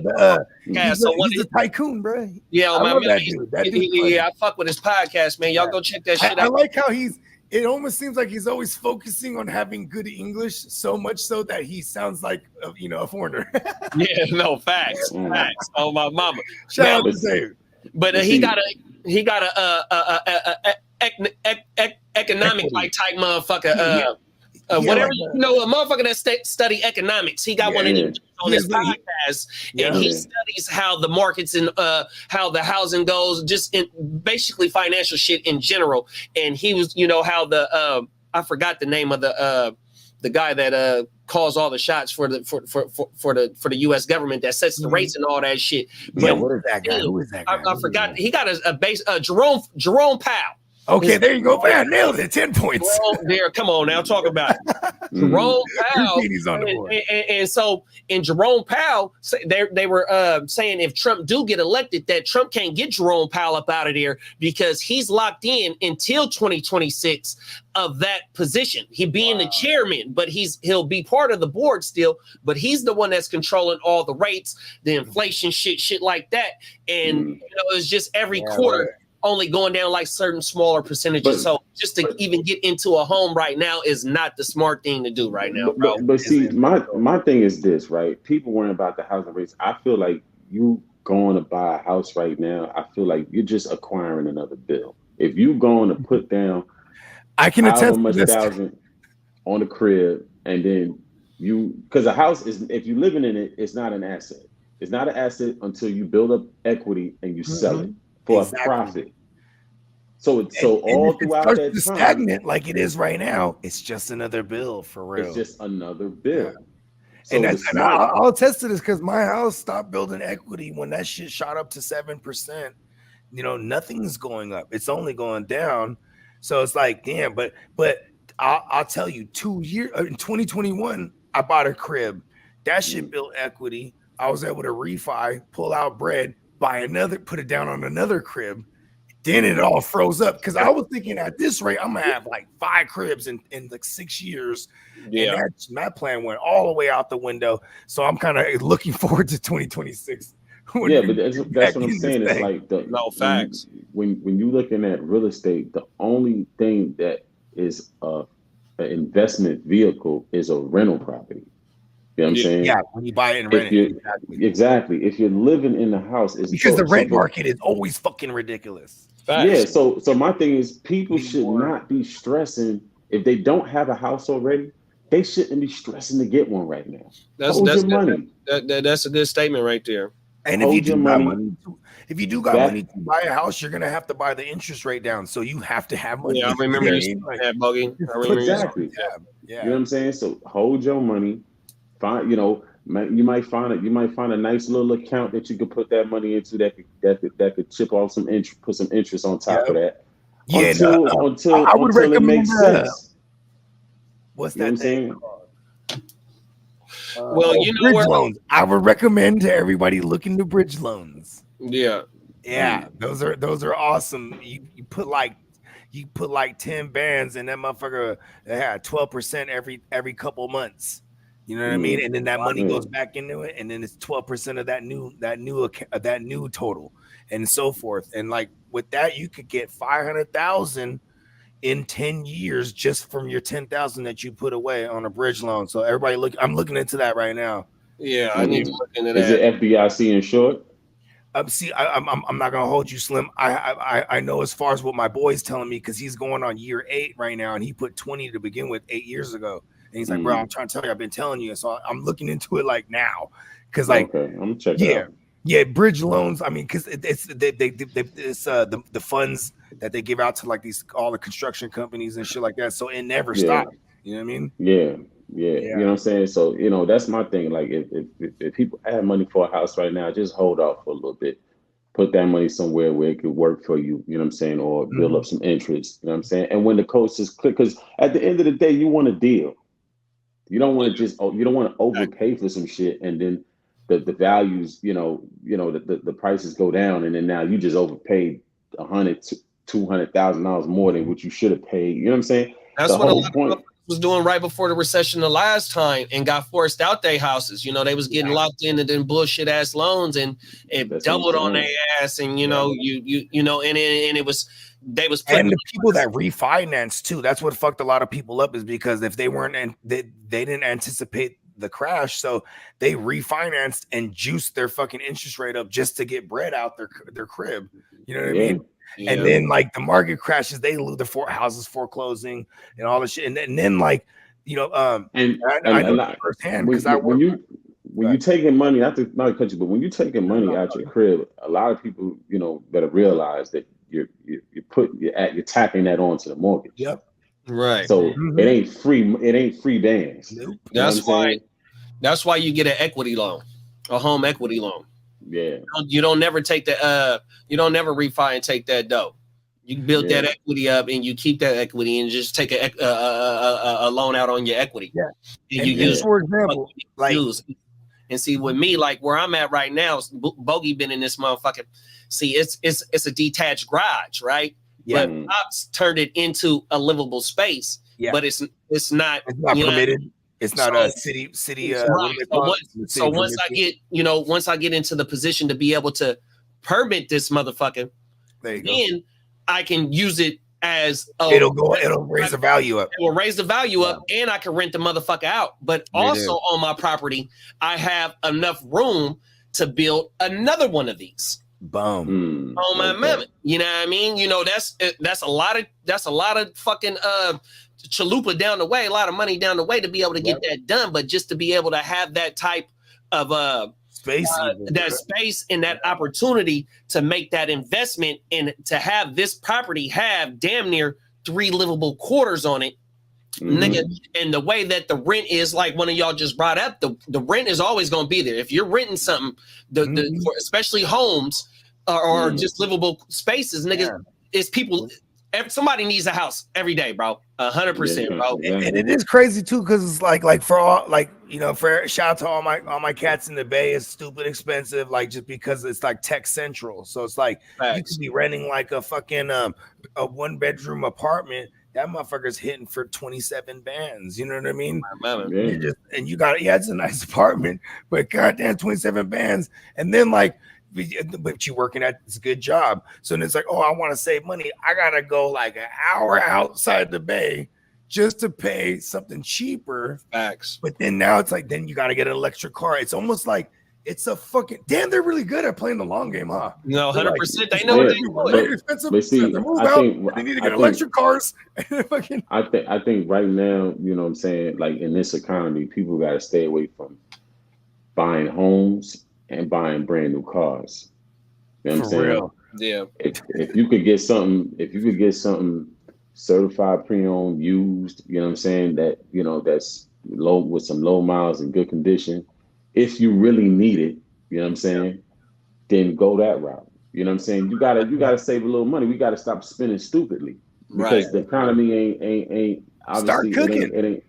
He's a tycoon, bro. Yeah, that dude. I fuck with his podcast, man. Y'all go check that shit out. I like how it almost seems like he's always focusing on having good English, so much so that he sounds like a foreigner. Yeah, no, facts. Oh, my mama. Shout out to Dave. But he got a economic like type motherfucker. Whatever, a motherfucker that study economics. He got one of these on his podcast, and he studies how the markets and how the housing goes, just in basically financial shit in general. And he was, how the I forgot the name of the guy that calls all the shots for the U.S. government that sets the rates and all that shit. But what is that guy? Who is that guy? I forgot. He got a base. Jerome Powell. Okay, there you go, man. Nailed it. 10 points. Come on now, talk about it. Jerome Powell. And so in Jerome Powell, they were saying if Trump do get elected, that Trump can't get Jerome Powell up out of there because he's locked in until 2026 of that position. He being the chairman, but he'll be part of the board still, but he's the one that's controlling all the rates, the inflation shit like that. And it's just every quarter only going down like certain smaller percentages. So just to even get into a home right now is not the smart thing to do right now, bro. But see, my thing is this, right? People worrying about the housing rates. I feel like you going to buy a house right now, I feel like you're just acquiring another bill. If you going to put down I can attest much thousand on the crib, and then because a house is, if you're living in it, it's not an asset. It's not an asset until you build up equity and you sell it for a profit. So all throughout that time, stagnant like it is right now, it's just another bill for real. It's just another bill. So and I'll attest to this because my house stopped building equity when that shit shot up to 7%. Nothing's going up; it's only going down. So it's like, damn. But I'll tell you, 2 years in 2021, I bought a crib. That shit built equity. I was able to refi, pull out bread, buy another, put it down on another crib. Then it all froze up because I was thinking at this rate, I'm gonna have like 5 cribs in like 6 years. Yeah. And that plan went all the way out the window. So I'm kind of looking forward to 2026. Yeah, but that's what I'm saying. It's like no facts. When you're looking at real estate, the only thing that is an investment vehicle is a rental property. You know what I'm saying? Yeah, when you buy it and rent it. Exactly. If you're living in the house, it's because the rent market is always fucking ridiculous. Facts. Yeah, so my thing is people should not be stressing if they don't have a house already. They shouldn't be stressing to get one right now. That's your money. That's a good statement right there. And if you do got money, money to buy a house, you're gonna have to buy the interest rate down. So you have to have money. Yeah, I remember that, Bogey. Exactly. Yeah. You know what I'm saying? So hold your money. Find, you might find a nice little account that you could put that money into that could chip off some interest, put some interest on top of that. Yeah, until I would recommend it makes sense. What's that thing called? Well, bridge loans. I would recommend to everybody look into bridge loans. Yeah. Those are awesome. You put like 10 bands and that motherfucker had 12% every couple months. You know what I mean? And then that money goes back into it, and then it's 12% of that new total, and so forth. And like with that, you could get 500,000 in 10 years just from your 10,000 that you put away on a bridge loan. So everybody I'm looking into that right now. Yeah, I need to look into that. Is it FDIC insured? See, I'm not gonna hold you, Slim. I know as far as what my boy's telling me, because he's going on year 8 right now, and he put 20 to begin with 8 years ago. And he's like, bro, I'm trying to tell you, I've been telling you. So I'm looking into it like now, because like, okay, I'm checking. Yeah, yeah, bridge loans. I mean, because it's the funds that they give out to like all the construction companies and shit like that. So it never stops. You know what I mean? Yeah. You know what I'm saying? So that's my thing. Like if people have money for a house right now, just hold off for a little bit. Put that money somewhere where it could work for you. You know what I'm saying? Or build up some interest. You know what I'm saying? And when the coast is clear, because at the end of the day, you want a deal. You don't want to overpay for some shit, and then the values, the prices go down, and then now you just overpaid $100,000-$200,000 more than what you should have paid. You know what I'm saying? That's what a lot of people was doing right before the recession the last time, and got forced out their houses. They was getting locked into them bullshit ass loans, and it doubled on their ass, and and it was. They was and the people that refinance too. That's what fucked a lot of people up, is because if they weren't and they didn't anticipate the crash, so they refinanced and juiced their fucking interest rate up just to get bread out their crib. You know what I mean? Yeah. And then like the market crashes, they lose the houses foreclosing and all this shit. And then like I know firsthand because when you taking money, not to cut you, but when you taking money out your crib, a lot of people better realize that you're tacking that onto the mortgage. Yep. Right. So it ain't free. It ain't free bands. Nope. That's why you get an equity loan, a home equity loan. Yeah. You don't never take you don't never refi and take that dough. You build that equity up, and you keep that equity, and just take a loan out on your equity. Yeah. And you use, for example, and see with me, like where I'm at right now, Bogey been in this motherfucking. See, it's a detached garage, right? Yeah. But Pops turned it into a livable space. Yeah. But it's not permitted. It's not a city. Right. Once I get into the position to be able to permit this motherfucker, then I can use it as it'll raise the value up. It will raise the value up, and I can rent the motherfucker out. But also on my property, I have enough room to build another one of these. Boom. On my mammoth. You know what I mean? That's a lot of fucking chalupa down the way, a lot of money down the way to be able to get that done. But just to be able to have that type of space, space and that opportunity to make that investment, and to have this property have damn near 3 livable quarters on it. Nigga, and the way that the rent is, like one of y'all just brought up, the rent is always going to be there. If you're renting something, especially homes or just livable spaces, nigga, it's people. Somebody needs a house every day, bro. 100%, bro. And it is crazy too, because it's like for all, like, you know, for shout out to all my cats in the Bay, it's stupid expensive, like just because it's like tech central. So it's like you could be renting like a fucking a 1-bedroom apartment. That motherfucker's hitting for 27 bands. You know what I mean? And you got, it's a nice apartment, but goddamn 27 bands. And then like, but you working at this good job. So then it's like, oh, I want to save money. I got to go like an hour outside the Bay just to pay something cheaper. Facts. But then now it's like, then you got to get an electric car. It's almost like, it's a fucking damn. They're really good at playing the long game, huh? No, 100%. They know what they're doing. Expensive. But see, they need to get electric cars. I think right now, you know what I'm saying, like in this economy, people got to stay away from buying homes and buying brand new cars. You know what I'm saying? Real. Yeah. If you could get something certified pre-owned, used, you know what I'm saying, that, you know, that's low with some low miles and good condition. If you really need it, you know what I'm saying, then go that route. You know what I'm saying? You gotta save a little money. We gotta stop spending stupidly because the economy ain't obviously start cooking. It ain't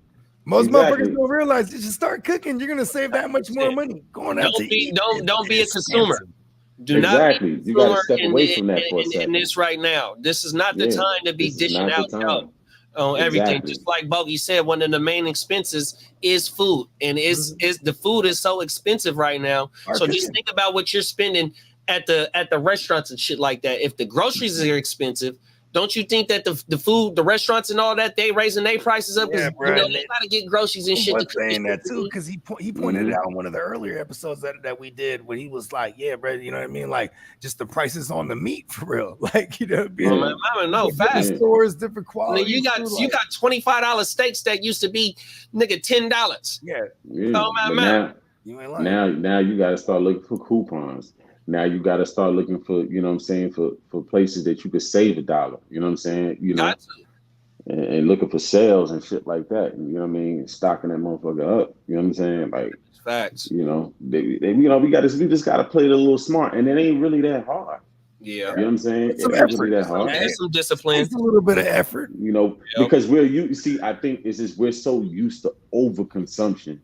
most motherfuckers don't realize you should start cooking. You're gonna save that much more money going out to eat. Don't be a consumer. Do not be a consumer. You gotta step away from that for a second. In this right now. This is not the time to be dishing out dough on everything. Just like Bogey said, one of the main expenses is food, and is the food is so expensive right now. So just think about what you're spending at the restaurants and shit like that. If the groceries are expensive, don't you think that the food, the restaurants and all that, they raising their prices up? Yeah, bro. You know, they gotta get groceries and shit. Saying that too, because he pointed it out in one of the earlier episodes that we did when he was like, yeah, bro, you know what I mean? Like just the prices on the meat for real. Like, you know, fast stores, different quality. You got $25 steaks that used to be $10. Yeah. Now you gotta start looking for coupons. Now you got to start looking for, you know what I'm saying, for places that you could save $1. You know what I'm saying? You know, and looking for sales and shit like that. You know what I mean? Stocking that motherfucker up. You know what I'm saying? Like, facts. You know, we just got to play it a little smart, and it ain't really that hard. Yeah. You know what I'm saying? It's really that hard. There's some discipline. It's a little bit of effort. You know, because I think we're so used to overconsumption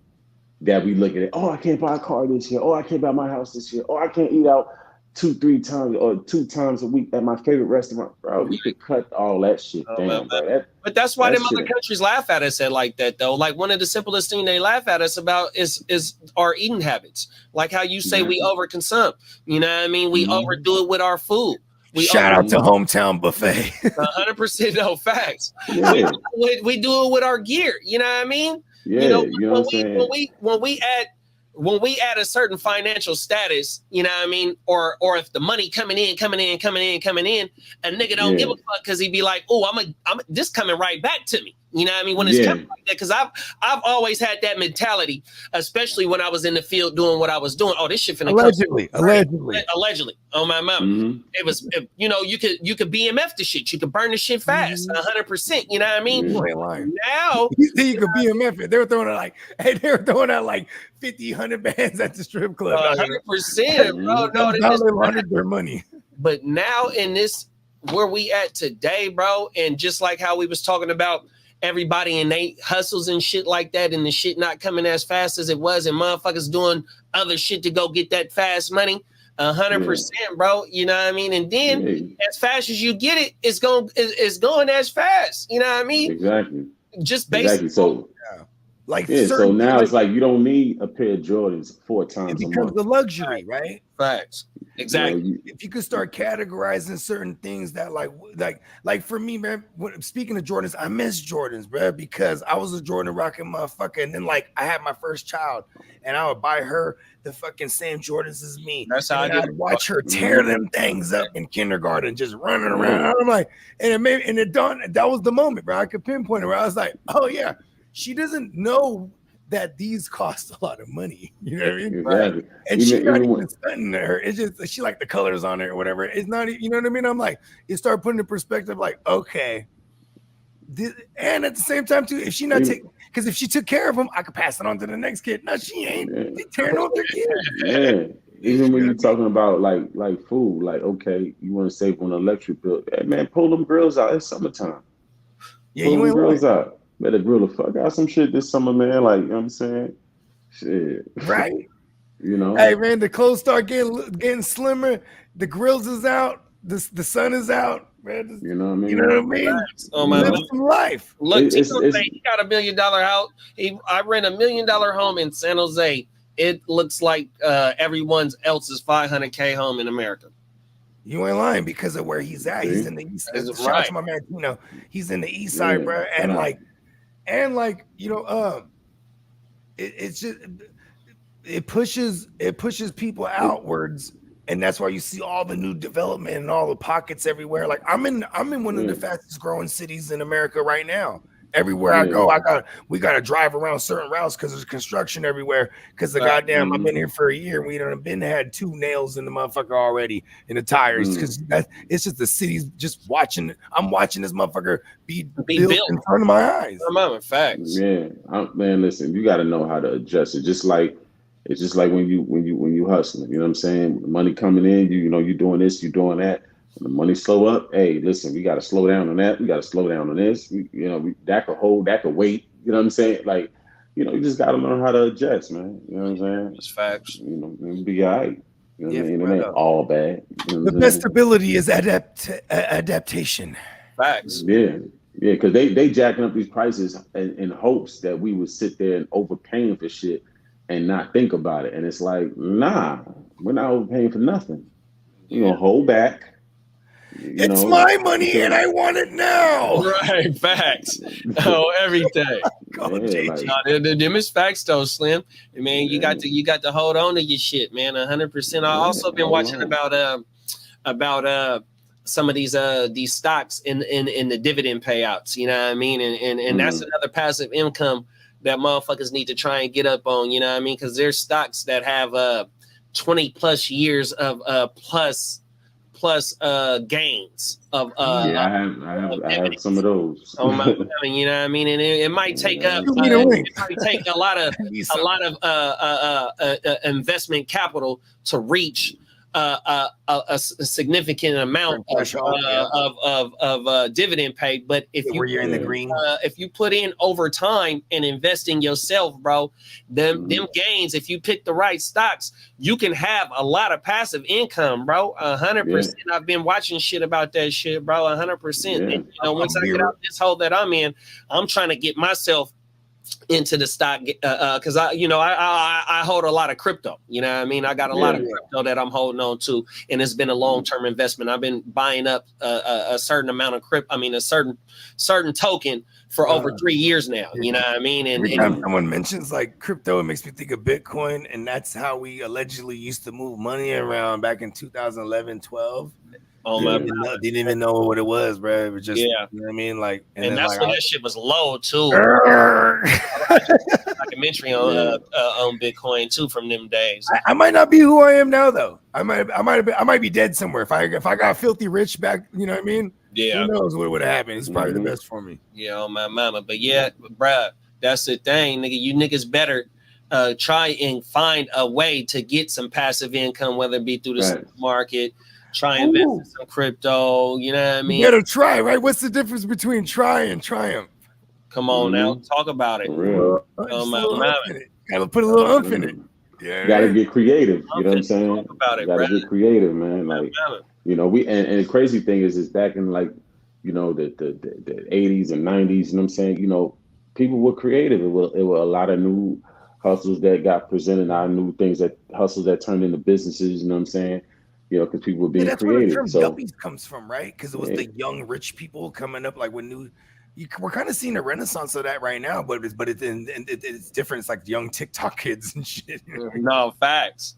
that we look at it. Oh, I can't buy a car this year. Oh, I can't buy my house this year. Oh, I can't eat out 2-3 times or 2 times a week at my favorite restaurant. Bro, we could cut all that shit down, bro. But that's why them other countries laugh at us at like that, though. Like one of the simplest things they laugh at us about is our eating habits. Like how you say we overconsume. You know what I mean? We overdo it with our food. Shout out to Hometown Buffet. 100% no facts. Yeah. We do it with our gear. You know what I mean? Yeah, you know what I'm saying? When we add a certain financial status, you know what I mean, or if the money coming in, a nigga don't give a fuck because he be like, oh, I'm this coming right back to me. You know what I mean? When it's coming like that, because I've always had that mentality, especially when I was in the field doing what I was doing. Oh, this shit finna allegedly. Oh my mama. It was, you know, you could BMF the shit. You could burn the shit fast, 100%. You know what I mean? Now you could BMF it. They were throwing out like 50, 100 bands at the strip club. 100%, bro. No, they laundered their money. But now in this where we at today, bro, and just like how we was talking about everybody and they hustles and shit like that, and the shit not coming as fast as it was, and motherfuckers doing other shit to go get that fast money. 100%, bro. You know what I mean? And then as fast as you get it, it's going as fast. You know what I mean? Exactly. Just basically. So so now it's like you don't need a pair of Jordans 4 times it becomes a luxury, right? Facts. Exactly. You know, if you could start categorizing certain things that like for me, man, speaking of Jordans, I miss Jordans, bro, because I was a Jordan rocking motherfucker. And then like I had my first child and I would buy her the fucking same Jordans as me. That's how I'd watch her tear them things up in kindergarten, just running around. I'm like, it dawned, that was the moment, bro. I could pinpoint it where I was like, oh yeah, she doesn't know that these cost a lot of money. You know what I mean? Exactly. And she's not even stunting her. It's just she like the colors on it or whatever. It's not, you know what I mean? I'm like, you start putting in perspective, like, okay. And at the same time, too, if she not taking, because if she took care of them, I could pass it on to the next kid. No, she ain't. They tearing off their kids. Even when you're talking about like food, like okay, you want to save on the electric bill. Hey man, pull them grills out. It's summertime. Yeah, Pull you them ain't grills lying. out. Better grill the fuck out some shit this summer, man. Like, you know what I'm saying? Shit. Right. You know? Hey man, the clothes start getting slimmer. The grills is out. The sun is out. Man, You know what I mean? you know what I mean? Oh, Live some life. Look, Tito it's say he got $1 million house. I rent $1 million home in San Jose. It looks like everyone else's 500K home in America. You ain't lying because of where he's at. He's in the east. Shout out to my man, he's in the east side, bro. And like, you know, it's just it pushes people outwards, and that's why you see all the new development and all the pockets everywhere. Like I'm in one of the fastest growing cities in America right now. Everywhere I go, we gotta drive around certain routes because there's construction everywhere. Because I've been here for a year. We done had 2 nails in the motherfucker already in the tires. Because it's just the city's just watching. I'm watching this motherfucker be built in front of my eyes. Facts. Yeah, man. Listen, you got to know how to adjust it. It's just like when you hustling. You know what I'm saying? The money coming in, you know, you doing this, you doing that. When the money slow up, hey, listen, we got to slow down on that. We got to slow down on this. That could wait. You know what I'm saying? Like, you know, you just got to learn how to adjust, man. You know what I'm saying? It's facts. You know, it'll be all right. You know what I mean? It ain't all bad. You know the best ability is adaptation. Facts. Yeah, because they jacking up these prices in hopes that we would sit there and overpaying for shit and not think about it. And it's like, nah, we're not overpaying for nothing. You know, hold back. It's my money and I want it now. Right, facts. Oh, everything. Them is facts though, Slim. I mean, you got to hold on to your shit, man. 100%. I also been watching about some of these stocks in the dividend payouts. You know what I mean? And that's another passive income that motherfuckers need to try and get up on. You know what I mean? Because there's stocks that have 20 plus years of plus gains of I have some of those. You know what I mean, and it might take a lot of investment capital to reach a significant amount of dividend paid. But if you're in the green, if you put in over time and invest in yourself, bro, them gains, if you pick the right stocks, you can have a lot of passive income, bro. 100%. I've been watching shit about that shit, bro. 100%. And, you know, once I get out this hole that I'm in, I'm trying to get myself into the stock because I hold a lot of crypto. You know what I mean? I got a lot of crypto that I'm holding on to, and it's been a long-term investment. I've been buying up a certain amount of a certain token for over 3 years now. You know what I mean? And every time someone mentions like crypto, it makes me think of Bitcoin, and that's how we allegedly used to move money around back in 2011, 12. Oh my! Didn't even know what it was, bro. It was just, you know what I mean, like, and that's when that shit was low too. Documentary on Bitcoin too from them days. I might not be who I am now, though. I might be dead somewhere if I got filthy rich back. You know what I mean? Yeah. Who knows what would have happened? It's probably the best for me. Yeah, on my mama. But yeah, bruh, that's the thing, nigga. You niggas better try and find a way to get some passive income, whether it be through the stock market. Try and invest in some crypto, you know what I mean? You gotta try, right? What's the difference between try and triumph? Come on now, talk about it. Gotta put a little umph in it. Yeah, you gotta get creative. You know what I'm saying? Talk about it, gotta get creative, man. Like, you know, and the crazy thing is back in like, you know, the 80s and 90s. You know what I'm saying? You know, people were creative. It were a lot of new hustles that got presented, new things hustles that turned into businesses. You know what I'm saying? You know, because people were being creative. That's where the term yuppies comes from, right? Because it was the young rich people coming up, like we're kind of seeing a renaissance of that right now, but it's different. It's like young TikTok kids and shit. No facts.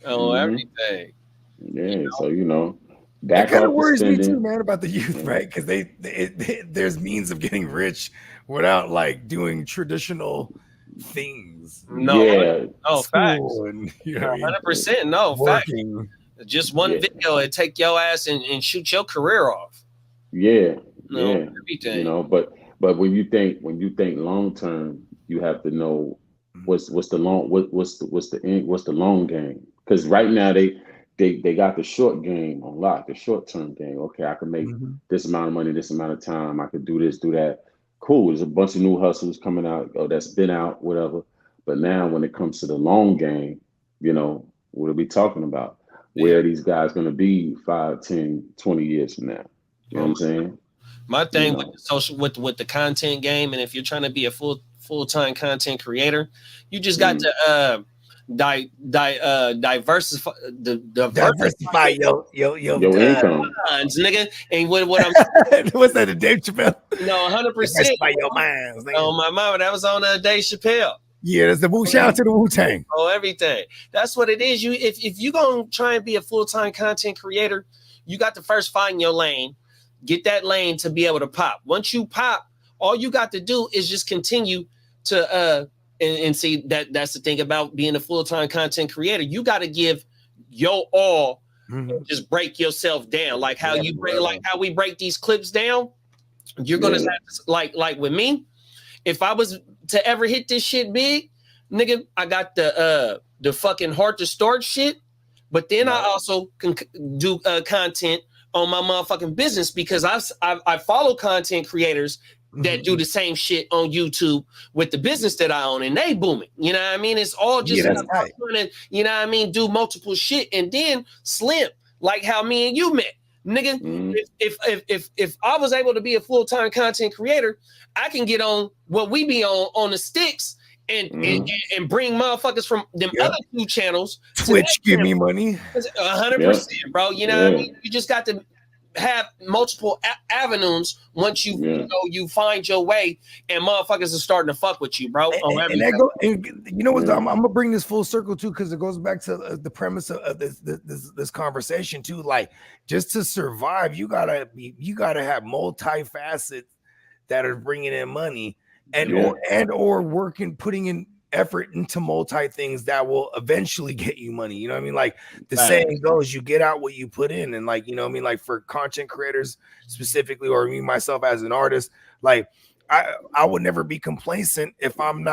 Oh, everything. Yeah, you know? So you know that kind of worries me too, man, about the youth, right? Because there's means of getting rich without like doing traditional things. Facts. And, 100%. No facts. Just one video and take your ass and shoot your career off. Everything. You know, but when you think long term, you have to know what's the long game. because right now they got the short game on lock, the short term game. Okay, I can make this amount of money, this amount of time. I could do this, do that. Cool. There's a bunch of new hustles coming out, that's been out, whatever. But now when it comes to the long game, you know, what are we talking about? Where are these guys going to be 5, 10, 20 years from now? You know what I'm saying? My thing with the social, with the content game, and if you're trying to be a full-time content creator, you just got to diversify your income, nigga. And what I'm what's that? The Dave Chappelle? No, 100%. Diversify your minds. On my mama, that was on Dave Chappelle. Yeah, that's the Wu. Shout out to the Wu-Tang. Oh, everything. That's what it is. You if you gonna try and be a full-time content creator, you got to first find your lane, get that lane to be able to pop. Once you pop, all you got to do is just continue to and see that's the thing about being a full-time content creator. You got to give your all, just break yourself down. Like how you break, like how we break these clips down. You're gonna have to, like with me, if I was to ever hit this shit big, nigga, I got the fucking Heart to Start shit, but then I also can do content on my motherfucking business because I follow content creators that do the same shit on YouTube with the business that I own, and they booming. You know what I mean? It's all just trying to, you know what I mean, do multiple shit, and then Slim, like how me and you met. Nigga, if I was able to be a full-time content creator, I can get on what we be on the sticks and bring motherfuckers from them other 2 channels. Twitch give me money. 100%, bro. You know what I mean? You just got to have multiple avenues once you know you find your way, and motherfuckers are starting to fuck with you, bro. And you know what? I'm gonna bring this full circle too, because it goes back to the premise of this conversation too. Like, just to survive, you gotta have multifacets that are bringing in money, or working, putting in effort into multi things that will eventually get you money. You know what I mean? Like the saying goes, you get out what you put in. And like, you know what I mean? Like for content creators specifically, or me myself as an artist, like I would never be complacent if I'm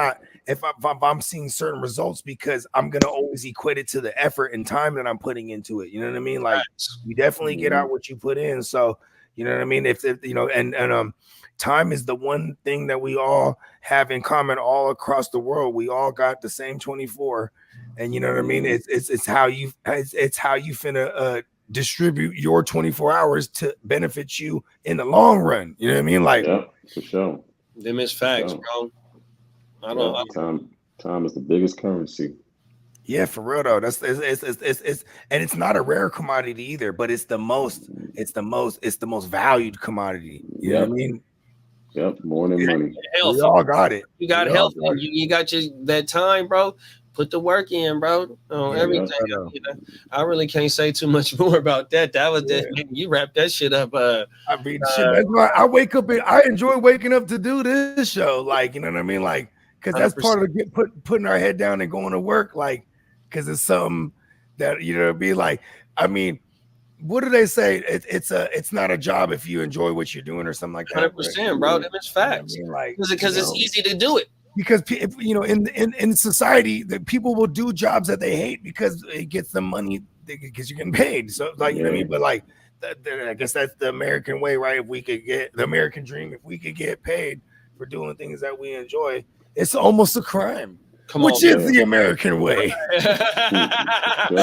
seeing certain results, because I'm going to always equate it to the effort and time that I'm putting into it. You know what I mean? Like you definitely get out what you put in. So, you know what I mean? If you know, and time is the one thing that we all have in common all across the world. We all got the same 24, and you know what I mean. It's how you finna distribute your 24 hours to benefit you in the long run. You know what I mean? Like, for sure. Them is facts, bro. Time is the biggest currency. Yeah, for real though. It's and it's not a rare commodity either, but it's the most valued commodity. You know what I mean? Yep, more than money. We all got it. You got health. You got that time, bro. Put the work in, bro. Everything. You know, I really can't say too much more about that. That was you wrapped that shit up. I mean, that's why I wake up and I enjoy waking up to do this show. Like, you know what I mean? Like, because that's 100%. Part of putting our head down and going to work. Like, because it's something that, you know what I mean? Like, I mean, what do they say? It's not a job if you enjoy what you're doing or something like that. 100%, bro. That is facts. You know I mean? Like, because it's easy to do it. Because you know, in society, that people will do jobs that they hate because it gets them money, because you're getting paid. So, like, you know what I mean? But like, I guess that's the American way, right? If we could get the American dream, if we could get paid for doing things that we enjoy, it's almost a crime. Which is the American way.